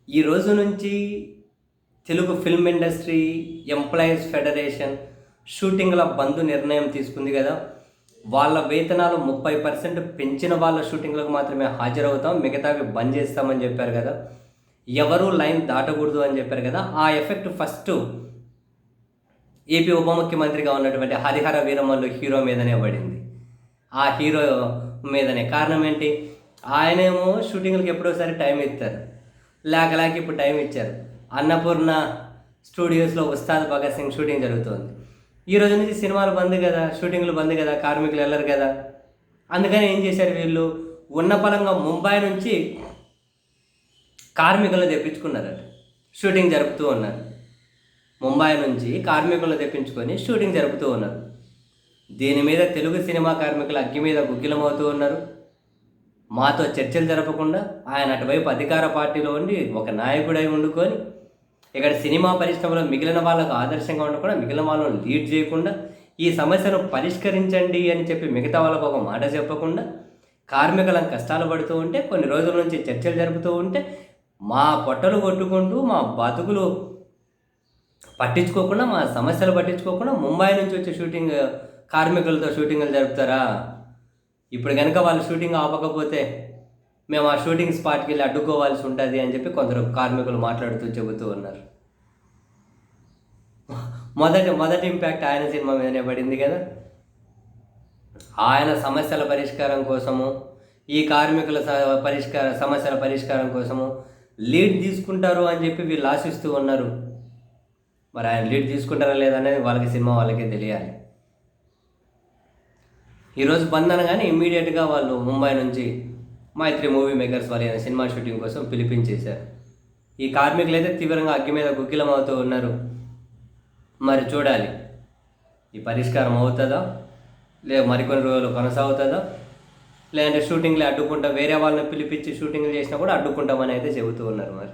ఈ రోజు నుంచి Telugu film industry employees federation షూటింగ్ల బంద్ నిర్ణయం తీసుకుంది కదా. వాళ్ళ వేతనాలు 30% పెంచిన వాళ్ళ షూటింగ్లకు మాత్రమే హాజరవుతాం, మిగతావి బంద్ చేస్తామని చెప్పారు కదా. ఎవరు లైన్ దాటకూడదు అని చెప్పారు కదా. ఆ ఎఫెక్ట్ ఫస్ట్ ఏపీ ఉప ముఖ్యమంత్రిగా ఉన్నటువంటి హరిహర వీరమల్లు హీరో మీదనే పడింది. ఆ హీరో మీదనే కారణం ఏంటి? ఆయనేమో షూటింగ్లకు ఎప్పుడోసారి టైం ఇస్తారు, లేక ఇప్పుడు టైం ఇచ్చారు. అన్నపూర్ణ స్టూడియోస్లో ఉస్తాద్ భగత్ సింగ్ షూటింగ్ జరుగుతుంది. ఈ రోజు నుంచి సినిమాలు బంద్ కదా, షూటింగ్లు బంద్ కదా, కార్మికులు వెళ్ళరు కదా. అందుకని ఏం చేశారు వీళ్ళు? ఉన్న పలంగా ముంబై నుంచి కార్మికులను తెప్పించుకున్నారట, షూటింగ్ జరుపుతూ ఉన్నారు. ముంబై నుంచి కార్మికులను తెప్పించుకొని షూటింగ్ జరుపుతూ ఉన్నారు. దీని మీద తెలుగు సినిమా కార్మికులు అగ్గి మీద గుగ్గిలమవుతూ ఉన్నారు. మాతో చర్చలు జరపకుండా ఆయన అటువైపు అధికార పార్టీలో ఉండి ఒక నాయకుడై వండుకొని ఇక్కడ సినిమా పరిశ్రమలో మిగిలిన వాళ్ళకు ఆదర్శంగా ఉండకుండా, మిగిలిన వాళ్ళను లీడ్ చేయకుండా, ఈ సమస్యను పరిష్కరించండి అని చెప్పి మిగతా వాళ్ళకు ఒక మాట చెప్పకుండా కార్మికులను కష్టాలు పడుతూ ఉంటే, కొన్ని రోజుల నుంచి చర్చలు జరుపుతూ ఉంటే, మా పొట్టలు కొట్టుకుంటూ మా బతుకులు పట్టించుకోకుండా, మా సమస్యలు పట్టించుకోకుండా ముంబై నుంచి వచ్చే షూటింగ్ కార్మికులతో షూటింగ్లు జరుపుతారా? ఇప్పుడు కనుక వాళ్ళు షూటింగ్ ఆపకపోతే మేము ఆ షూటింగ్ స్పాట్కి వెళ్ళి అడ్డుకోవాల్సి ఉంటుంది అని చెప్పి కొందరు కార్మికులు మాట్లాడుతూ చెబుతూ ఉన్నారు. మొదటి ఇంపాక్ట్ ఆయన సినిమా మీదనే పడింది కదా. ఆయన సమస్యల పరిష్కారం కోసము, ఈ కార్మికుల సమస్యల పరిష్కారం కోసము లీడ్ తీసుకుంటారు అని చెప్పి వీళ్ళు ఆశిస్తూ ఉన్నారు. మరి ఆయన లీడ్ తీసుకుంటారా లేదనేది సినిమా వాళ్ళకే తెలియాలి. ఈరోజు బంద్ అనగానే ఇమ్మీడియట్గా వాళ్ళు ముంబై నుంచి మైత్రి మూవీ మేకర్స్ వారి సినిమా షూటింగ్ కోసం పిలిపించేశారు. ఈ కార్మికులు అయితే తీవ్రంగా అగ్గి మీద గుగ్గిలం అవుతూ ఉన్నారు. మరి చూడాలి, ఈ పరిష్కారం అవుతుందా, లేదు మరికొన్ని రోజులు కొనసాగుతుందా, లేదంటే షూటింగ్లు అడ్డుకుంటాం, వేరే వాళ్ళని పిలిపించి షూటింగ్లు చేసినా కూడా అడ్డుకుంటామని అయితే చెబుతూ ఉన్నారు. మరి